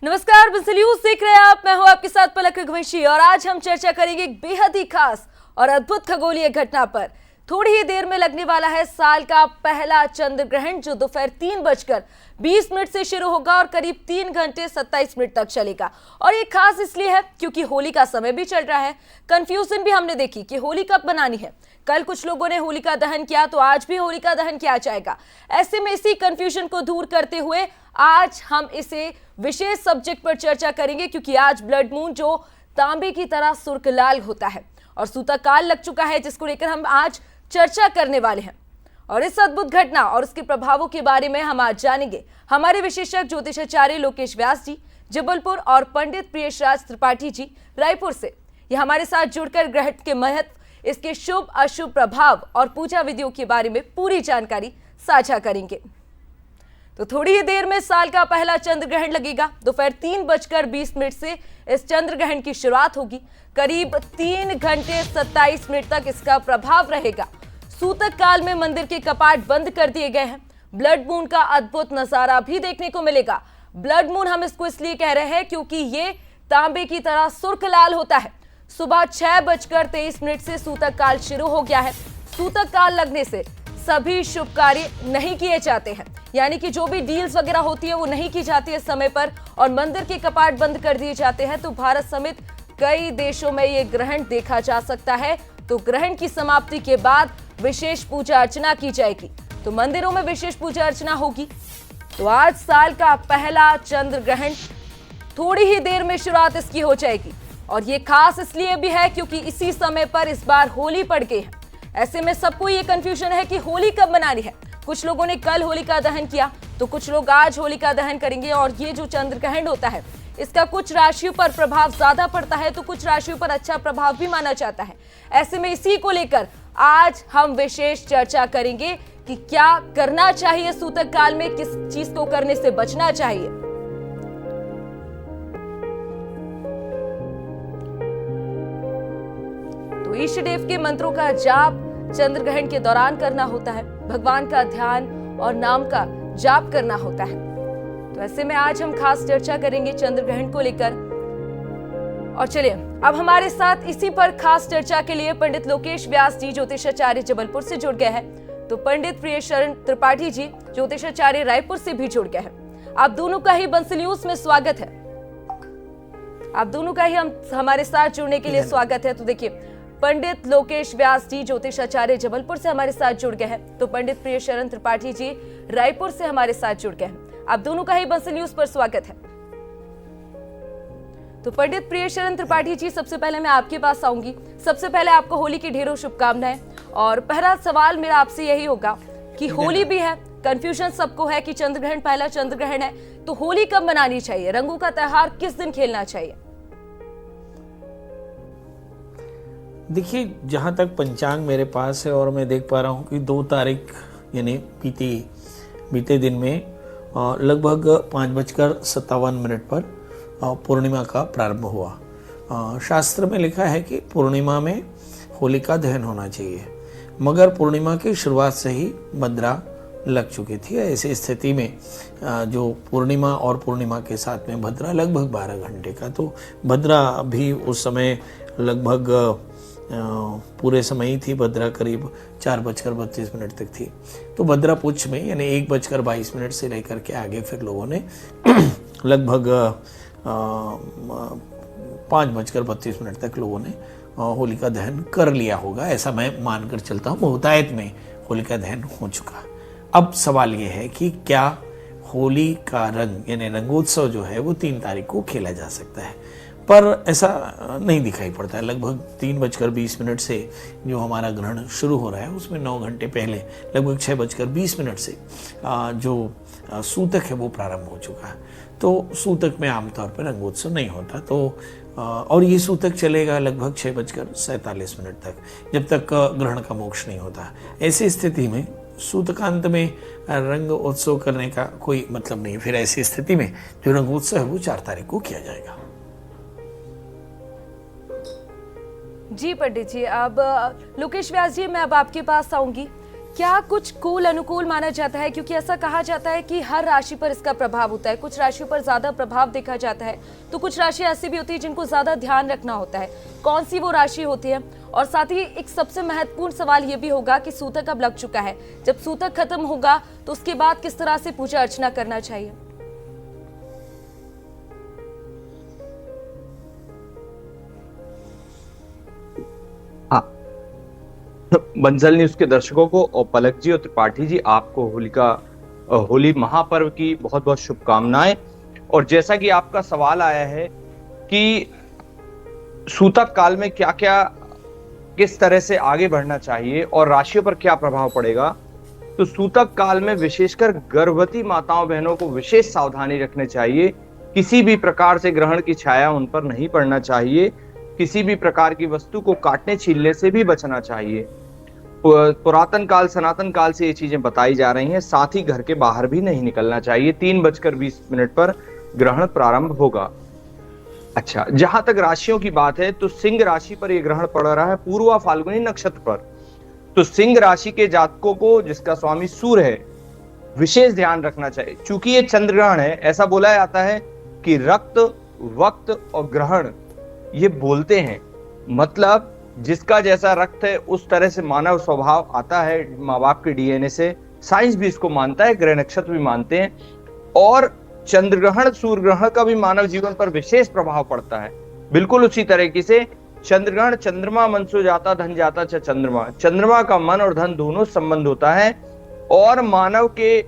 नमस्कार, बिजली न्यूज देख रहे हैं आप। मैं हूं आपके साथ पलक रघुवंशी और आज हम चर्चा करेंगे एक बेहद ही खास और अद्भुत खगोलीय घटना पर। थोड़ी ही देर में लगने वाला है साल का पहला चंद्र ग्रहण, जो दोपहर 3:20 से शुरू होगा और करीब 3 घंटे 27 मिनट तक चलेगा। और ये खास इसलिए है क्योंकि होली का समय भी चल रहा है। कंफ्यूजन भी हमने देखी कि होली कब बनानी है। कल कुछ लोगों ने होलिका दहन किया, तो आज भी होलिका दहन किया जाएगा। ऐसे में इसी कंफ्यूजन को दूर करते हुए आज हम इसे विशेष सब्जेक्ट पर चर्चा करेंगे, क्योंकि आज ब्लड मून जो तांबे की तरह सुर्ख लाल होता है और सूतकाल लग चुका है, जिसको लेकर हम आज चर्चा करने वाले हैं। और इस अद्भुत घटना और उसके प्रभावों के बारे में हम आज जानेंगे हमारे विशेषज्ञ ज्योतिषाचार्य लोकेश व्यास जी जबलपुर और पंडित प्रियेशराज त्रिपाठी जी रायपुर से। ये हमारे साथ जुड़कर ग्रहण के महत्व, इसके शुभ अशुभ प्रभाव और पूजा विधियों के बारे में पूरी जानकारी साझा करेंगे। तो थोड़ी ही देर में साल का पहला चंद्र ग्रहण लगेगा। दोपहर 3:20 से इस चंद्र ग्रहण की शुरुआत होगी। करीब 3 घंटे 27 मिनट तक इसका प्रभाव रहेगा। सूतक काल में मंदिर के कपाट बंद कर दिए गए हैं। ब्लड मून का अद्भुत नजारा भी देखने को मिलेगा। ब्लड मून हम इसको इसलिए कह रहे हैं क्योंकि ये तांबे की तरह सुर्ख लाल होता है। सुबह 6:23 से सूतक काल शुरू हो गया है। सूतक काल लगने से सभी शुभ कार्य नहीं किए जाते हैं, यानी कि जो भी डील्स वगैरह होती है वो नहीं की जाती है समय पर, और मंदिर के कपाट बंद कर दिए जाते हैं। तो भारत समेत कई देशों में ये ग्रहण देखा जा सकता है। तो ग्रहण की समाप्ति के बाद विशेष पूजा अर्चना की जाएगी, तो मंदिरों में विशेष पूजा अर्चना होगी। तो आज साल का पहला चंद्र ग्रहण, थोड़ी ही देर में शुरुआत इसकी हो जाएगी। और ये खास इसलिए भी है क्योंकि इसी समय पर इस बार होली पड़ गई है। ऐसे में सबको ये कंफ्यूजन है कि होली कब मनानी है। कुछ लोगों ने कल होलिका दहन किया, तो कुछ लोग आज होलिका दहन करेंगे। और ये जो चंद्र ग्रहण होता है, इसका कुछ राशियों पर प्रभाव ज्यादा पड़ता है, तो कुछ राशियों पर अच्छा प्रभाव भी माना जाता है। ऐसे में इसी को लेकर आज हम विशेष चर्चा करेंगे कि क्या करना चाहिए सूतक काल में, किस चीज को करने से बचना चाहिए। तो इष्ट देव के मंत्रों का जाप चंद्र ग्रहण के दौरान करना होता है। भगवान का ध्यान और नाम का जाप करना होता है। तो ऐसे में आज हम खास चर्चा करेंगे चंद्र ग्रहण को लेकर। और चलिए अब हमारे साथ इसी पर खास चर्चा के लिए पंडित लोकेश व्यास जी ज्योतिषाचार्य जबलपुर से जुड़ गए हैं। तो पंडित प्रियेशरण त्रिपाठी जी ज्योतिषाचार्य रायपुर से भी जुड़ गए हैं। आप दोनों का ही बंसल न्यूज में स्वागत है। आप दोनों का ही हमारे साथ जुड़ने के लिए स्वागत है। तो देखिए, पंडित लोकेश व्यास जी ज्योतिषाचार्य जबलपुर से हमारे साथ जुड़ गए हैं। तो पंडित प्रियेशरण त्रिपाठी जी रायपुर से हमारे साथ जुड़ गए हैं। आप दोनों का ही बंसल न्यूज पर स्वागत है। तो पंडित प्रियेशरण त्रिपाठी जी, सबसे पहले मैं आपके पास आऊंगी। सबसे पहले आपको होली की ढेरों शुभकामनाएं। और पहला सवाल मेरा आपसे यही होगा कि होली भी है, कंफ्यूजन सबको है कि चंद्र ग्रहण पहला चंद्र ग्रहण है, तो होली कब मनानी चाहिए? रंगों का त्योहार किस दिन खेलना चाहिए? देखिए, जहाँ तक पंचांग मेरे पास है और मैं देख पा रहा हूँ कि 2 तारीख यानी बीते दिन में लगभग 5:57 पर पूर्णिमा का प्रारंभ हुआ। शास्त्र में लिखा है कि पूर्णिमा में होलिका दहन होना चाहिए, मगर पूर्णिमा की शुरुआत से ही भद्रा लग चुकी थी। ऐसी स्थिति में जो पूर्णिमा और पूर्णिमा के साथ में भद्रा लगभग 12 घंटे का, तो भद्रा भी उस समय लगभग पूरे समय ही थी। भद्रा करीब 4:32 तक थी। तो भद्रा पुच्छ में यानी 1:22 से लेकर के आगे फिर लोगों ने लगभग 5:32 तक लोगों ने होलिका दहन कर लिया होगा, ऐसा मैं मानकर चलता हूँ। बहुतायत में होलिका दहन हो चुका। अब सवाल ये है कि क्या होली का रंग यानी रंगोत्सव जो है वो 3 तारीख को खेला जा सकता है? पर ऐसा नहीं दिखाई पड़ता है। लगभग 3:20 से जो हमारा ग्रहण शुरू हो रहा है, उसमें 9 घंटे पहले लगभग 6:20 से जो सूतक है वो प्रारंभ हो चुका है। तो सूतक में आमतौर पर रंगोत्सव नहीं होता। तो और ये सूतक चलेगा लगभग 6:47 तक, जब तक ग्रहण का मोक्ष नहीं होता। ऐसी स्थिति में सूतकांत में रंग उत्सव करने का कोई मतलब नहीं। फिर ऐसी स्थिति में जो रंगोत्सव है वो 4 तारीख को किया जाएगा। जी पंडित जी, अब लोकेश व्यास जी, मैं अब आपके पास आऊंगी क्या कुछ कूल अनुकूल माना जाता है, क्योंकि ऐसा कहा जाता है कि हर राशि पर इसका प्रभाव होता है। कुछ राशियों पर ज्यादा प्रभाव देखा जाता है तो कुछ राशि ऐसी भी होती है जिनको ज्यादा ध्यान रखना होता है। कौन सी वो राशि होती है? और साथ ही एक सबसे महत्वपूर्ण सवाल ये भी होगा कि सूतक अब लग चुका है, जब सूतक खत्म होगा तो उसके बाद किस तरह से पूजा अर्चना करना चाहिए? हाँ, बंसल न्यूज के दर्शकों को और पलक जी और त्रिपाठी जी, आपको होली महापर्व की बहुत बहुत शुभकामनाएं। और जैसा कि आपका सवाल आया है कि सूतक काल में क्या क्या किस तरह से आगे बढ़ना चाहिए और राशियों पर क्या प्रभाव पड़ेगा, तो सूतक काल में विशेषकर गर्भवती माताओं बहनों को विशेष सावधानी रखनी चाहिए। किसी भी प्रकार से ग्रहण की छाया उन पर नहीं पड़ना चाहिए। किसी भी प्रकार की वस्तु को काटने छीलने से भी बचना चाहिए। पुरातन काल सनातन काल से ये चीजें बताई जा रही हैं। साथ ही घर के बाहर भी नहीं निकलना चाहिए। 3:20 पर ग्रहण प्रारंभ होगा। अच्छा, जहां तक राशियों की बात है तो सिंह राशि पर यह ग्रहण पड़ रहा है पूर्वा फाल्गुनी नक्षत्र पर। तो सिंह राशि के जातकों को, जिसका स्वामी सूर्य है, विशेष ध्यान रखना चाहिए। चूंकि ये चंद्र ग्रहण है, ऐसा बोला जाता है कि रक्त, वक्त और ग्रहण ये बोलते हैं, मतलब जिसका जैसा रक्त है उस तरह से मानव स्वभाव आता है माँ बाप के डीएनए से। साइंस भी इसको मानता है, ग्रह नक्षत्र भी मानते हैं। और चंद्र ग्रहण, सूर्य ग्रहण का भी मानव जीवन पर विशेष प्रभाव पड़ता है। बिल्कुल उसी तरीके से चंद्र ग्रहण, चंद्रमा मनसो जाता धन जाता च चंद्रमा, चंद्रमा का मन और धन दोनों संबंध होता है। और मानव के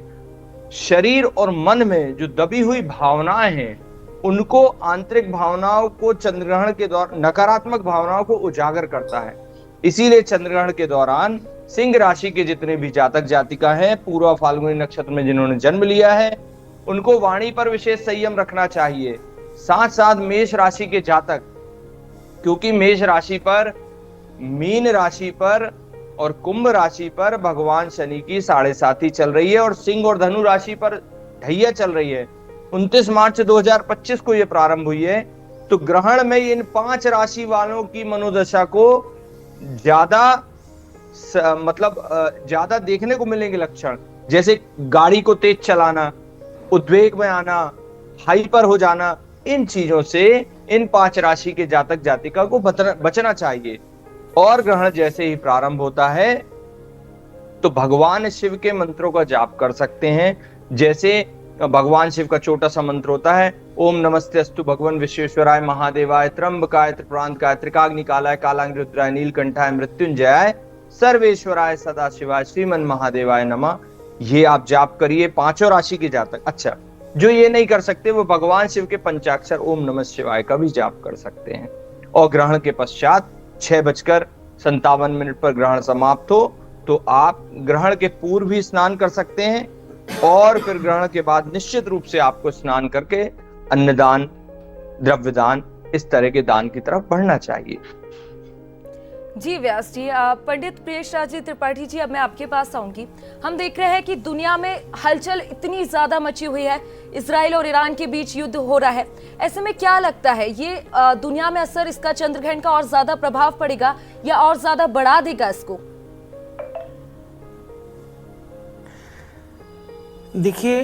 शरीर और मन में जो दबी हुई भावनाएं हैं, उनको, आंतरिक भावनाओं को चंद्र ग्रहण के दौरान, नकारात्मक भावनाओं को उजागर करता है। इसीलिए चंद्र ग्रहण के दौरान सिंह राशि के जितने भी जातक जातिका हैं, पूर्वा फाल्गुनी नक्षत्र में जिन्होंने जन्म लिया है, उनको वाणी पर विशेष संयम रखना चाहिए। साथ साथ मेष राशि के जातक, क्योंकि मेष राशि पर, मीन राशि पर और कुंभ राशि पर भगवान शनि की 7.5 चल रही है और सिंह और धनु राशि पर ढैया चल रही है। 29 मार्च 2025 को यह प्रारंभ हुई है। तो ग्रहण में इन 5 राशि वालों की मनोदशा को ज्यादा देखने को मिलेंगे लक्षण, जैसे गाड़ी को तेज चलाना, उद्वेग में आना, हाइपर हो जाना। इन चीजों से इन 5 राशि के जातक जातिका को बचना चाहिए। और ग्रहण जैसे ही प्रारंभ होता है तो भगवान शिव के मंत्रों का जाप कर सकते हैं। जैसे भगवान शिव का छोटा सा मंत्र होता है, ओम नमस्ते अस्तु भगवान विश्वेश्वराय महादेवाय त्र्यंबकाय त्रिपुरांतकाय त्रिकाग्निकालाय कालांगरुद्राय नीलकंठाय मृत्युंजयाय सर्वेश्वराय सदाशिवाय श्रीमन महादेवाय नमः। ये आप जाप करिए 5 राशि के जातक। अच्छा, जो ये नहीं कर सकते वो भगवान शिव के पंचाक्षर ओम नमः शिवाय का भी जाप कर सकते हैं। और ग्रहण के पश्चात 6:57 पर ग्रहण समाप्त हो तो आप ग्रहण के पूर्व भी स्नान कर सकते हैं और फिर ग्रहण के बाद निश्चित रूप से आपको स्नान करके अन्नदान, द्रव्यदान, इस तरह के दान की तरफ बढ़ना चाहिए। जी व्यास जी, पंडित प्रियेश राज जी त्रिपाठी जी, अब मैं आपके पास आऊंगी। हम देख रहे हैं कि दुनिया में हलचल इतनी ज्यादा मची हुई है, इजराइल और ईरान के बीच युद्ध हो रहा है। ऐसे में क्या लगता है, ये दुनिया में असर इसका चंद्रग्रहण का और ज्यादा प्रभाव पड़ेगा या और ज्यादा बढ़ा देगा इसको? देखिए,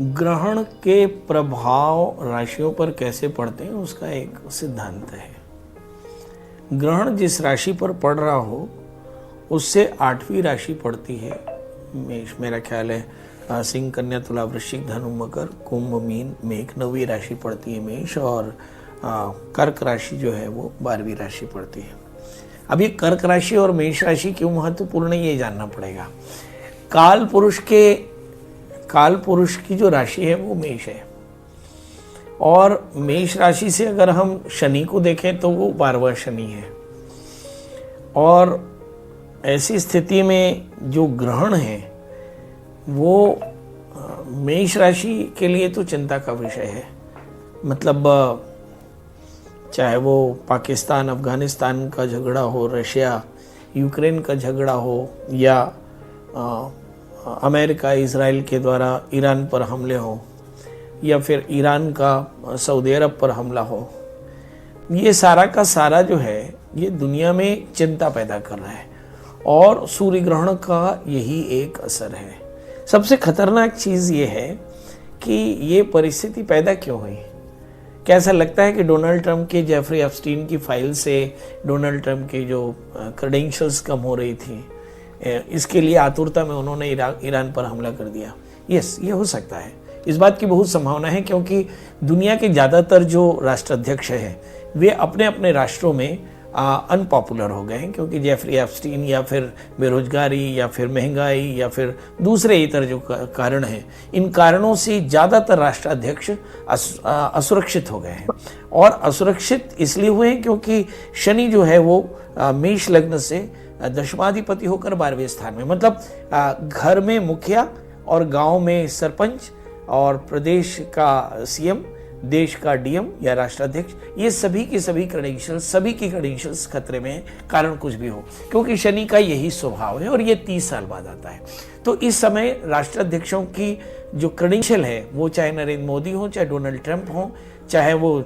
ग्रहण के प्रभाव राशियों पर कैसे पड़ते हैं उसका एक सिद्धांत है। ग्रहण जिस राशि पर पड़ रहा हो उससे 8वीं राशि पड़ती है मेष, मेरा ख्याल है सिंह, कन्या, तुला, वृश्चिक, धनु, मकर, कुंभ, मीन, मेघ 9वीं राशि पड़ती है मेष, और कर्क राशि जो है वो 12वीं राशि पड़ती है। अब ये कर्क राशि और मेष राशि क्यों महत्वपूर्ण है ये जानना पड़ेगा। काल पुरुष की जो राशि है वो मेष है, और मेष राशि से अगर हम शनि को देखें तो वो 12वां शनि है। और ऐसी स्थिति में जो ग्रहण है वो मेष राशि के लिए तो चिंता का विषय है। मतलब चाहे वो पाकिस्तान अफगानिस्तान का झगड़ा हो, रशिया यूक्रेन का झगड़ा हो, या अमेरिका इजराइल के द्वारा ईरान पर हमले हो, या फिर ईरान का सऊदी अरब पर हमला हो, ये सारा का सारा जो है ये दुनिया में चिंता पैदा कर रहा है। और सूर्य ग्रहण का यही एक असर है। सबसे खतरनाक चीज़ ये है कि ये परिस्थिति पैदा क्यों हुई। क्या ऐसा लगता है कि डोनाल्ड ट्रंप के जेफरी एप्स्टीन की फाइल से डोनाल्ड ट्रंप के जो क्रेडेंशियल्स कम हो रही थी, इसके लिए आतुरता में उन्होंने ईरान पर हमला कर दिया? यस, ये हो सकता है। इस बात की बहुत संभावना है क्योंकि दुनिया के ज़्यादातर जो राष्ट्राध्यक्ष हैं वे अपने अपने राष्ट्रों में अनपॉपुलर हो गए हैं, क्योंकि जेफरी एप्स्टीन या फिर बेरोजगारी या फिर महंगाई या फिर दूसरे इतर जो कारण हैं, इन कारणों से ज़्यादातर राष्ट्राध्यक्ष असुरक्षित हो गए हैं। और असुरक्षित इसलिए हुए हैं क्योंकि शनि जो है वो मेष लग्न से दशमाधिपति होकर 12वें स्थान में, मतलब घर में मुखिया और गांव में सरपंच और प्रदेश का सीएम, देश का डीएम या राष्ट्राध्यक्ष, ये सभी की क्रेडेंशियल्स खतरे में है, कारण कुछ भी हो, क्योंकि शनि का यही स्वभाव है और ये 30 साल बाद आता है। तो इस समय राष्ट्राध्यक्षों की जो क्रेडेंशियल है, वो चाहे नरेंद्र मोदी हो, चाहे डोनाल्ड ट्रंप हो, चाहे वो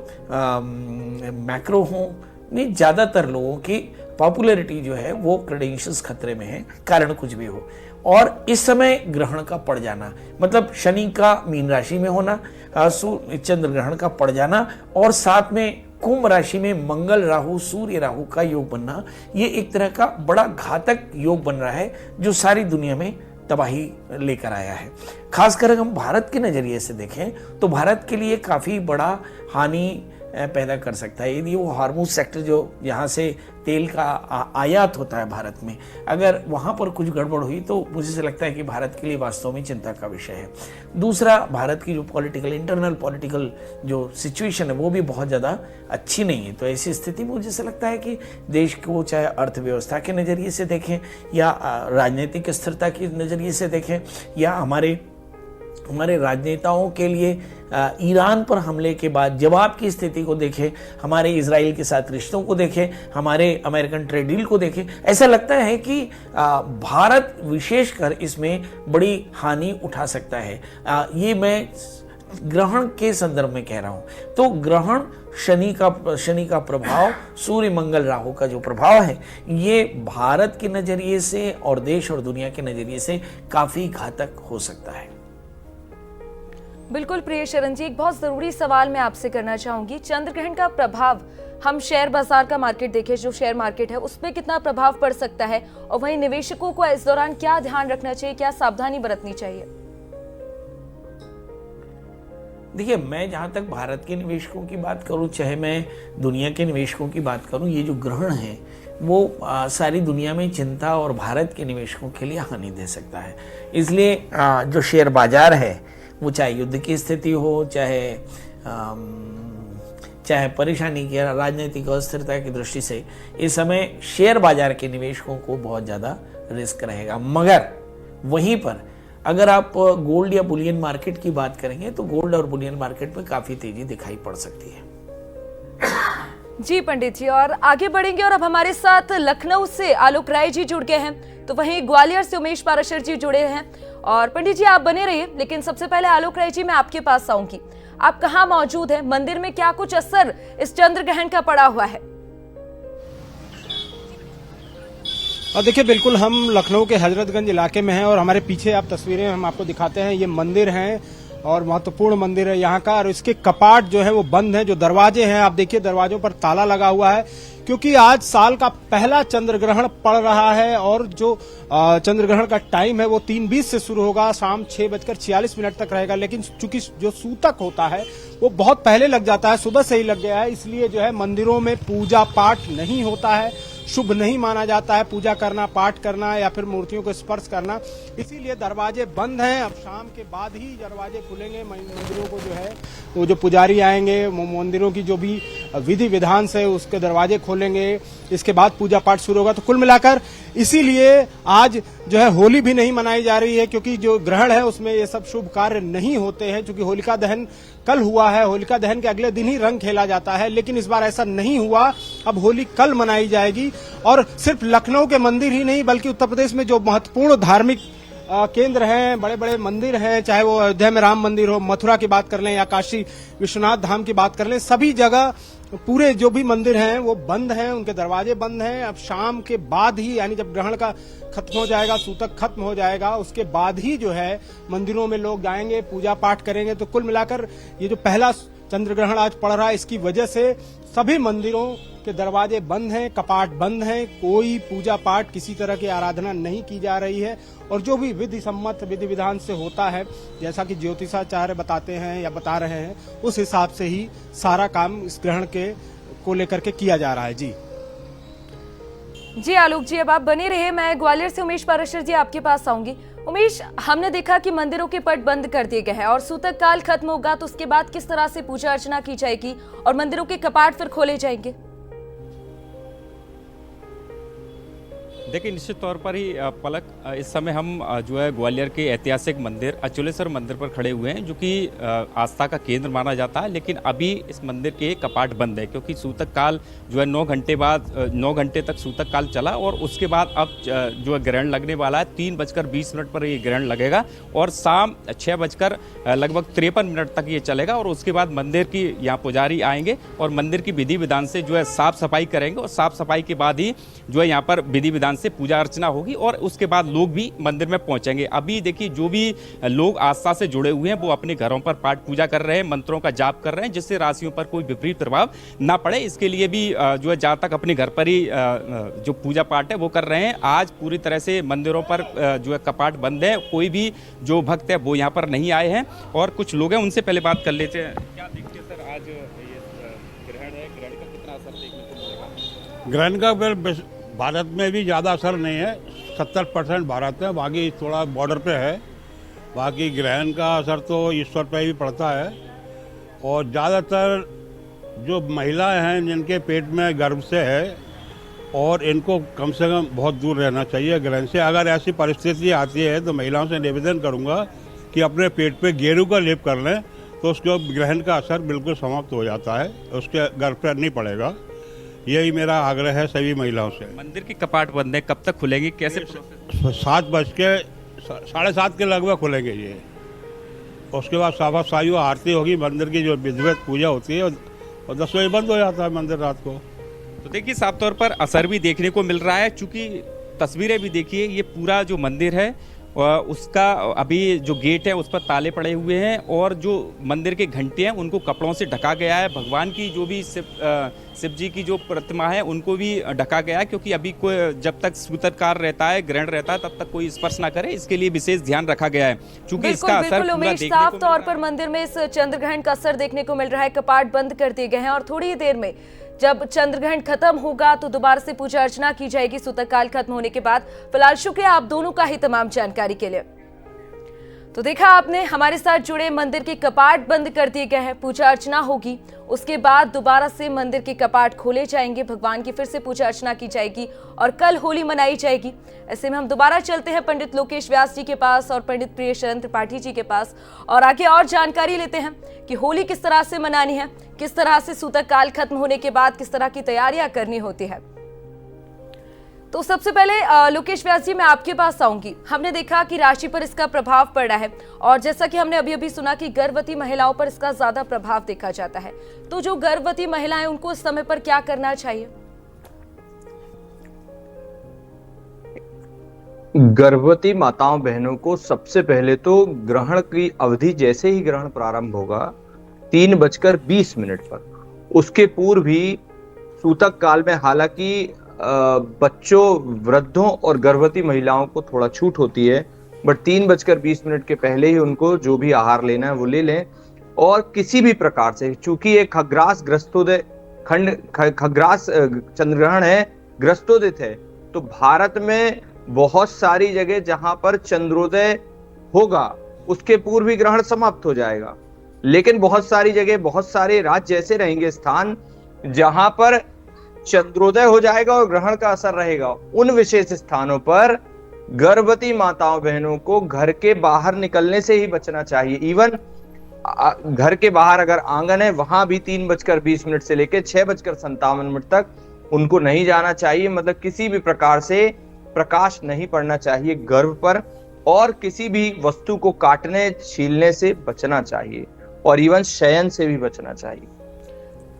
मैक्रो हो, नहीं, ज़्यादातर लोगों की पॉपुलैरिटी जो है वो क्रेडेंशियल्स खतरे में है, कारण कुछ भी हो। और इस समय ग्रहण का पड़ जाना, मतलब शनि का मीन राशि में होना, चंद्र ग्रहण का पड़ जाना, और साथ में कुंभ राशि में मंगल राहु सूर्य राहु का योग बनना, ये एक तरह का बड़ा घातक योग बन रहा है जो सारी दुनिया में तबाही लेकर आया है। खासकर हम भारत के नजरिए से देखें तो भारत के लिए काफी बड़ा हानि पैदा कर सकता है। यदि वो हार्मोज सेक्टर जो यहाँ से तेल का आयात होता है भारत में, अगर वहाँ पर कुछ गड़बड़ हुई तो मुझे से लगता है कि भारत के लिए वास्तव में चिंता का विषय है। दूसरा, भारत की जो इंटरनल पॉलिटिकल जो सिचुएशन है वो भी बहुत ज़्यादा अच्छी नहीं है। तो ऐसी स्थिति में मुझे से लगता है कि देश को चाहे अर्थव्यवस्था के नज़रिए से देखें या राजनीतिक स्थिरता के नज़रिए से देखें या हमारे राजनेताओं के लिए ईरान पर हमले के बाद जवाब की स्थिति को देखें, हमारे इजराइल के साथ रिश्तों को देखें, हमारे अमेरिकन ट्रेड डील को देखें, ऐसा लगता है कि भारत विशेषकर इसमें बड़ी हानि उठा सकता है। ये मैं ग्रहण के संदर्भ में कह रहा हूं। तो ग्रहण शनि का प्रभाव, सूर्य मंगल राहु का जो प्रभाव है, ये भारत के नजरिए से और देश और दुनिया के नजरिए से काफी घातक हो सकता है। बिल्कुल प्रिय शरण जी, एक बहुत जरूरी सवाल मैं आपसे करना चाहूंगी। चंद्र ग्रहण का प्रभाव हम शेयर बाजार का मार्केट देखें, जो शेयर मार्केट है उस पर कितना प्रभाव पड़ सकता है, और वहीं निवेशकों को इस दौरान क्या ध्यान रखना चाहिए, क्या सावधानी बरतनी चाहिए? देखिए, मैं जहां तक भारत के निवेशकों की बात करूं, चाहे मैं दुनिया के निवेशकों की बात करूं, ये जो ग्रहण है वो सारी दुनिया में चिंता और भारत के निवेशकों के लिए हानि दे सकता है। इसलिए जो शेयर बाजार है वो चाहे युद्ध की स्थिति हो, चाहे परेशानी की राजनीतिक अस्थिरता की दृष्टि से इस समय शेयर बाजार के निवेशकों को बहुत ज़्यादा रिस्क रहेगा। मगर वहीं पर अगर आप गोल्ड या बुलियन मार्केट की बात करेंगे तो गोल्ड और बुलियन मार्केट में काफ़ी तेजी दिखाई पड़ सकती है। जी पंडित जी, और आगे बढ़ेंगे और अब हमारे साथ लखनऊ से आलोक राय जी जुड़ गए हैं, तो वहीं ग्वालियर से उमेश पाराशर जी जुड़े हैं। और पंडित जी आप बने रहिए, लेकिन सबसे पहले आलोक राय जी मैं आपके पास आऊंगी। आप कहाँ मौजूद हैं? मंदिर में क्या कुछ असर इस चंद्र ग्रहण का पड़ा हुआ है? देखिए, बिल्कुल हम लखनऊ के हजरतगंज इलाके में हैं और हमारे पीछे आप तस्वीरें हम आपको दिखाते हैं। ये मंदिर हैं और महत्वपूर्ण मंदिर है यहाँ का, और इसके कपाट जो है वो बंद हैं। जो दरवाजे हैं आप देखिए, दरवाजों पर ताला लगा हुआ है, क्योंकि आज साल का पहला चंद्र ग्रहण पड़ रहा है। और जो चंद्र ग्रहण का टाइम है वो 3:20 से शुरू होगा, शाम 6:46 तक रहेगा। लेकिन चूंकि जो सूतक होता है वो बहुत पहले लग जाता है, सुबह से ही लग गया है, इसलिए जो है मंदिरों में पूजा पाठ नहीं होता है, शुभ नहीं माना जाता है पूजा करना, पाठ करना या फिर मूर्तियों को स्पर्श करना, इसीलिए दरवाजे बंद हैं। अब शाम के बाद ही दरवाजे खुलेंगे मंदिरों को, जो है वो जो पुजारी आएंगे मंदिरों की जो भी विधि विधान से उसके दरवाजे खोलेंगे, इसके बाद पूजा पाठ शुरू होगा। तो कुल मिलाकर इसीलिए आज जो है होली भी नहीं मनाई जा रही है, क्योंकि जो ग्रहण है उसमें ये सब शुभ कार्य नहीं होते हैं। क्योंकि होलिका दहन कल हुआ है, होलिका दहन के अगले दिन ही रंग खेला जाता है, लेकिन इस बार ऐसा नहीं हुआ। अब होली कल मनाई जाएगी, और सिर्फ लखनऊ के मंदिर ही नहीं बल्कि उत्तर प्रदेश में जो महत्वपूर्ण धार्मिक केंद्र हैं, बड़े बड़े मंदिर हैं, चाहे वो अयोध्या में राम मंदिर हो, मथुरा की बात कर लें या काशी विश्वनाथ धाम की बात कर लें, सभी जगह पूरे जो भी मंदिर हैं वो बंद हैं, उनके दरवाजे बंद हैं। अब शाम के बाद ही, यानी जब ग्रहण का खत्म हो जाएगा, सूतक खत्म हो जाएगा, उसके बाद ही जो है मंदिरों में लोग जाएंगे, पूजा पाठ करेंगे। तो कुल मिलाकर ये जो पहला चंद्र ग्रहण आज पड़ रहा है, इसकी वजह से सभी मंदिरों के दरवाजे बंद हैं, कपाट बंद हैं, कोई पूजा पाठ, किसी तरह की आराधना नहीं की जा रही है। और जो भी विधि सम्मत विधि विधान से होता है, जैसा कि ज्योतिषाचार्य बताते हैं या बता रहे हैं, उस हिसाब से ही सारा काम इस ग्रहण को लेकर के किया जा रहा है। जी आलोक जी, अब आप बने रहे। मैं ग्वालियर से उमेश पाराशर जी आपके पास आऊंगी। उमेश, हमने देखा कि मंदिरों के पट बंद कर दिए गए हैं और सूतक काल खत्म होगा तो उसके बाद किस तरह से पूजा अर्चना की जाएगी और मंदिरों के कपाट फिर खोले जाएंगे? देखिए, निश्चित तौर पर ही पलक, इस समय हम जो है ग्वालियर के ऐतिहासिक मंदिर अचलेश्वर मंदिर पर खड़े हुए हैं, जो कि आस्था का केंद्र माना जाता है। लेकिन अभी इस मंदिर के कपाट बंद है क्योंकि सूतक काल जो है 9 घंटे तक सूतक काल चला और उसके बाद अब जो है ग्रहण लगने वाला है। 3:20 पर ये ग्रहण लगेगा और शाम 6:53 तक ये चलेगा और उसके बाद मंदिर की यहाँ पुजारी आएंगे और मंदिर की विधि विधान से जो है साफ सफाई करेंगे और साफ सफाई के बाद ही जो है यहाँ पर विधि विधान से पूजा अर्चना होगी और उसके बाद लोग भी मंदिर में पहुंचेंगे। अभी देखिए, जो भी लोग आस्था से जुड़े हुए हैं वो अपने घरों पर पाठ पूजा कर रहे हैं, मंत्रों का जाप कर रहे हैं, जिससे राशियों पर कोई विपरीत प्रभाव ना पड़े। इसके लिए भी जो है जहाँ तक अपने घर पर ही जो पूजा पाठ है वो कर रहे हैं। आज पूरी तरह से मंदिरों पर जो है कपाट बंद है, कोई भी जो भक्त है वो यहाँ पर नहीं आए हैं और कुछ लोग हैं, उनसे पहले बात कर लेते हैं। क्या देखते हैं सर, आज ये ग्रहण है, ग्रहण का कितना असर देखने को मिलेगा? ग्रहण का भारत में भी ज़्यादा असर नहीं है, 70% भारत है, बाकी थोड़ा बॉर्डर पे है। बाकी ग्रहण का असर तो ईश्वर पे भी पड़ता है और ज़्यादातर जो महिलाएं हैं जिनके पेट में गर्भ से है और इनको कम से कम बहुत दूर रहना चाहिए ग्रहण से। अगर ऐसी परिस्थिति आती है तो महिलाओं से निवेदन करूंगा कि अपने पेट पे गेरू का लेप कर लें, तो उसके ग्रहण का असर बिल्कुल समाप्त हो जाता है, उसके गर्भ पर नहीं पड़ेगा। यही मेरा आग्रह है सभी महिलाओं से। मंदिर के कपाट बंद है, कब तक खुलेंगे, कैसे? 7:07 के लगभग खुलेंगे ये। उसके बाद साफा सायु आरती होगी, मंदिर की जो विधिवत पूजा होती है और 10 बजे बंद हो जाता है मंदिर रात को। तो देखिए, साफ तौर पर असर भी देखने को मिल रहा है, चूंकि तस्वीरें भी देखिए, ये पूरा जो मंदिर है उसका अभी जो गेट है उस पर ताले पड़े हुए हैं और जो मंदिर के घंटे हैं उनको कपड़ों से ढका गया है। भगवान की जो भी शिव जी की जो प्रतिमा है उनको भी ढका गया है, क्योंकि अभी कोई जब तक सूतक रहता है, ग्रहण रहता है, तब तक कोई स्पर्श ना करे, इसके लिए विशेष ध्यान रखा गया है। चूंकि इसका असर उमेश, साफ तौर पर मंदिर में इस चंद्र ग्रहण का असर देखने को मिल रहा है। कपाट बंद कर दिए गए हैं और थोड़ी ही देर में जब चंद्र ग्रहण खत्म होगा तो दोबारा से पूजा अर्चना की जाएगी सूतक काल खत्म होने के बाद। फिलहाल शुक्रिया आप दोनों का ही तमाम जानकारी के लिए। तो देखा आपने, हमारे साथ जुड़े मंदिर के कपाट बंद कर दिए गए हैं, पूजा अर्चना होगी, उसके बाद दोबारा से मंदिर के कपाट खोले जाएंगे, भगवान की फिर से पूजा अर्चना की जाएगी और कल होली मनाई जाएगी। ऐसे में हम दोबारा चलते हैं पंडित लोकेश व्यास जी के पास और पंडित प्रियशरण त्रिपाठी जी के पास और आगे और जानकारी लेते हैं कि होली किस तरह से मनानी है, किस तरह से सूतक काल खत्म होने के बाद किस तरह की तैयारियां करनी होती है। तो सबसे पहले लोकेश व्यास जी, मैं आपके पास आऊंगी। हमने देखा कि राशि पर इसका प्रभाव पड़ा है और जैसा कि हमने अभी सुना कि गर्भवती महिलाओं पर इसका ज्यादा प्रभाव देखा जाता है, तो जो गर्भवती महिलाएं उनको इस समय पर क्या करना चाहिए? गर्भवती माताओं बहनों को सबसे पहले तो ग्रहण की अवधि जैसे ही ग्रहण प्रारंभ होगा 3:20 पर, उसके पूर्व भी सूतक काल में हालांकि बच्चों, वृद्धों और गर्भवती महिलाओं को थोड़ा छूट होती है, बट 3:20 के पहले ही उनको जो भी आहार लेना है वो ले लें। और किसी भी प्रकार से, चूंकि एक खग्रास ग्रस्तोदय खग्रास चंद्रग्रहण है, ग्रस्तोदित है, तो भारत में बहुत सारी जगह जहां पर चंद्रोदय होगा उसके पूर्व ही ग्रहण समाप्त हो जाएगा, लेकिन बहुत सारी जगह, बहुत सारे राज्य ऐसे रहेंगे, स्थान जहां पर चंद्रोदय हो जाएगा और ग्रहण का असर रहेगा। उन विशेष स्थानों पर गर्भवती माताओं बहनों को घर के बाहर निकलने से ही बचना चाहिए। इवन घर के बाहर अगर आंगन है वहां भी 3:20 से लेकर 6:57 तक उनको नहीं जाना चाहिए। मतलब किसी भी प्रकार से प्रकाश नहीं पड़ना चाहिए गर्भ पर, और किसी भी वस्तु को काटने छीलने से बचना चाहिए और इवन शयन से भी बचना चाहिए।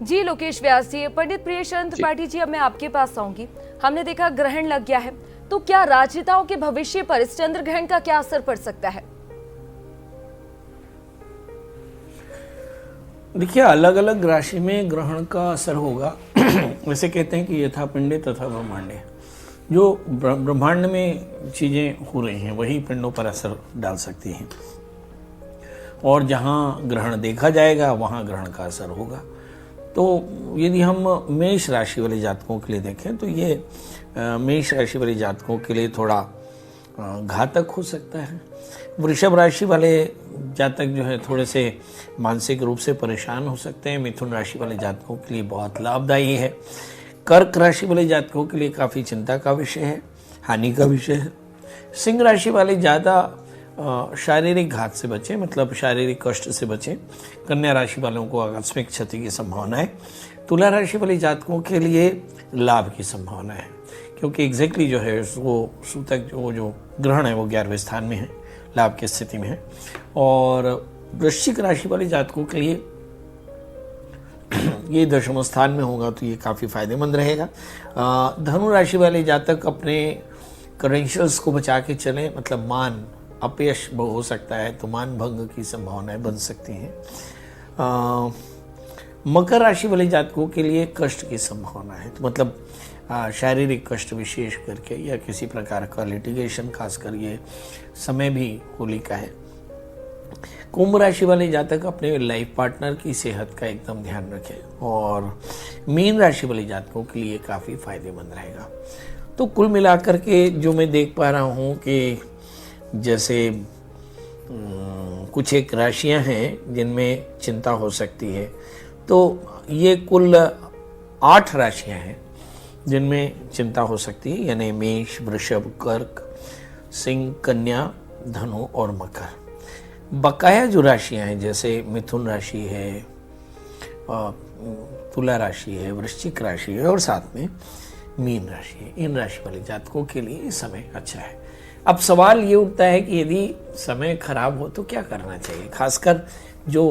जी लोकेश व्यास जी, पंडित प्रियचंद त्रिपाठी जी, अब मैं आपके पास आऊंगी। हमने देखा ग्रहण लग गया है, तो क्या राजनेताओं के भविष्य पर इस चंद्र ग्रहण का क्या असर पड़ सकता है? देखिए, अलग अलग राशि में ग्रहण का असर होगा। वैसे कहते हैं कि यथा पिंडे तथा ब्रह्मांडे, जो ब्रह्मांड में चीजें हो रही हैं वही पिंडों पर असर डाल सकती हैं, और जहां ग्रहण देखा जाएगा वहां ग्रहण का असर होगा। तो यदि हम मेष राशि वाले जातकों के लिए देखें तो ये मेष राशि वाले जातकों के लिए थोड़ा घातक हो सकता है। वृषभ राशि वाले जातक जो है थोड़े से मानसिक रूप से परेशान हो सकते हैं। मिथुन राशि वाले जातकों के लिए बहुत लाभदायी है। कर्क राशि वाले जातकों के लिए काफ़ी चिंता का विषय है, हानि का विषय है। सिंह राशि वाले ज़्यादा शारीरिक घात से बचें, मतलब शारीरिक कष्ट से बचें। कन्या राशि वालों को आकस्मिक क्षति की संभावना है। तुला राशि वाले जातकों के लिए लाभ की संभावना है, क्योंकि एग्जैक्टली जो है वो सूतक जो ग्रहण है वो 11वें स्थान में है, लाभ की स्थिति में है। और वृश्चिक राशि वाले जातकों के लिए ये 10वें स्थान में होगा, तो ये काफ़ी फायदेमंद रहेगा। धनु राशि वाले जातक अपने क्रेडेंशियल्स को बचा के चलें, मतलब मान अपयश हो सकता है तो मान भंग की संभावनाएं बन सकती हैं। मकर राशि वाले जातकों के लिए कष्ट की संभावना है, तो मतलब शारीरिक कष्ट विशेष करके या किसी प्रकार का लिटिगेशन, खासकर ये समय भी होली का है। कुंभ राशि वाले जातक अपने लाइफ पार्टनर की सेहत का एकदम ध्यान रखें, और मीन राशि वाले जातकों के लिए काफ़ी फायदेमंद रहेगा। तो कुल मिलाकर के जो मैं देख पा रहा हूँ कि जैसे कुछ एक राशियां हैं जिनमें चिंता हो सकती है, तो ये कुल 8 राशियां हैं जिनमें चिंता हो सकती है, यानी मेष, वृषभ, कर्क, सिंह, कन्या, धनु और मकर। बकाया जो राशियां हैं जैसे मिथुन राशि है, तुला राशि है, वृश्चिक राशि है और साथ में मीन राशि है, इन राशि वाले जातकों के लिए इस समय अच्छा है। अब सवाल ये उठता है कि यदि समय खराब हो तो क्या करना चाहिए। खासकर जो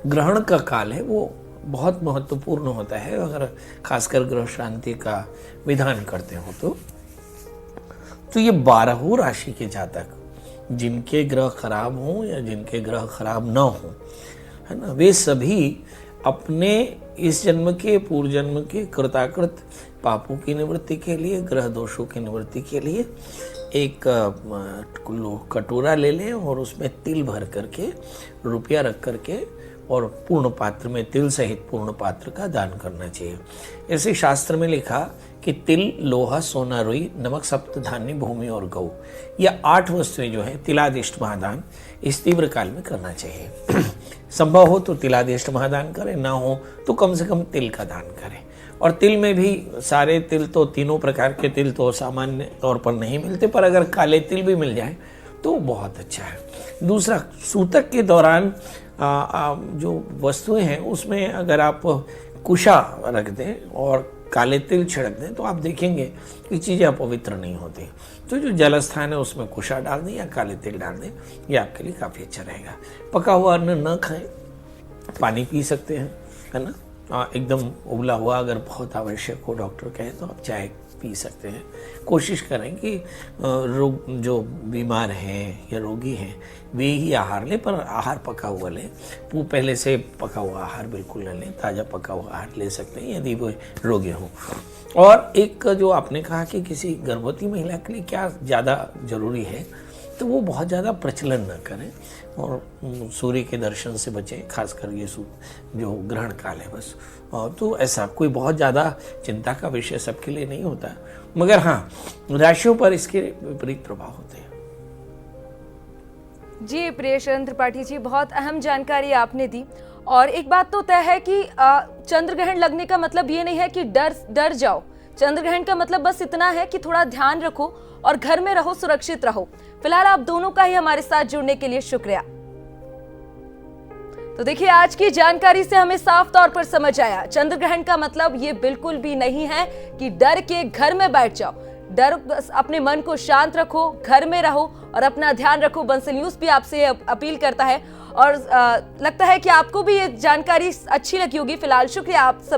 ग्रहण का काल है वो बहुत महत्वपूर्ण होता है, अगर खासकर ग्रह शांति का विधान करते हो तो ये 12 राशि के जातक जिनके ग्रह खराब हों या जिनके ग्रह खराब न हो, है ना, वे सभी अपने इस जन्म के पूर्व जन्म के कृताकृत पापों की निवृत्ति के लिए, ग्रह दोषों की निवृत्ति के लिए एक कटोरा ले लें और उसमें तिल भर करके, रुपया रख करके और पूर्ण पात्र में, तिल सहित पूर्ण पात्र का दान करना चाहिए। ऐसे शास्त्र में लिखा कि तिल, लोहा, सोना, रुई, नमक, सप्त धान्य, भूमि और गौ, यह 8 वस्तुएं जो है तिलादिष्ट महादान इस तीव्र काल में करना चाहिए। संभव हो तो तिलादिष्ट महादान करें, ना हो तो कम से कम तिल का दान करें। और तिल में भी सारे तिल तो, तीनों प्रकार के तिल तो सामान्य तौर पर नहीं मिलते, पर अगर काले तिल भी मिल जाए तो बहुत अच्छा है। दूसरा, सूतक के दौरान जो वस्तुएं हैं उसमें अगर आप कुशा रख दें और काले तिल छिड़क दें तो आप देखेंगे कि चीज़ें अपवित्र नहीं होती। तो जो जल स्थान है उसमें कुशा डाल दें या काले तिल डाल दें, ये आपके लिए काफ़ी अच्छा रहेगा। पका हुआ अन्न न खाएं, पानी पी सकते हैं, है ना, एकदम उबला हुआ अगर बहुत आवश्यक हो, डॉक्टर कहे तो आप चाय पी सकते हैं। कोशिश करें कि रोग जो बीमार हैं या रोगी हैं वे ही आहार लें, पर आहार पका हुआ लें। वो पहले से पका हुआ आहार बिल्कुल न लें, ताज़ा पका हुआ आहार ले सकते हैं यदि वो रोगी हों। और एक जो आपने कहा कि किसी गर्भवती महिला के लिए क्या ज़्यादा ज़रूरी है, तो वो बहुत ज़्यादा प्रचलन न करें और सूर्य के दर्शन से बचें, खासकर ये जो ग्रहण काल है बस। तो ऐसा कोई बहुत ज़्यादा चिंता का विषय सबके लिए नहीं होता, मगर हाँ, राशियों पर इसके विपरीत प्रभाव होते हैं। जी प्रियचंद त्रिपाठी जी, बहुत अहम जानकारी आपने दी। और एक बात तो तय है कि चंद्र ग्रहण लगने का मतलब ये नहीं है कि डर जाओ। चंद्र ग्रहण का मतलब बस इतना है कि थोड़ा ध्यान रखो और घर में रहो, सुरक्षित रहो। फिलहाल आप दोनों का ही हमारे साथ जुड़ने के लिए शुक्रिया। तो देखिए, आज की जानकारी से हमें साफ तौर पर समझ आया, चंद्र ग्रहण का मतलब ये बिल्कुल भी नहीं है कि डर के घर में बैठ जाओ। डर, अपने मन को शांत रखो, घर में रहो और अपना ध्यान रखो। बंसल न्यूज़ भी आपसे अपील करता है और लगता है कि आपको भी ये जानकारी अच्छी लगी होगी। फिलहाल शुक्रिया आप सब।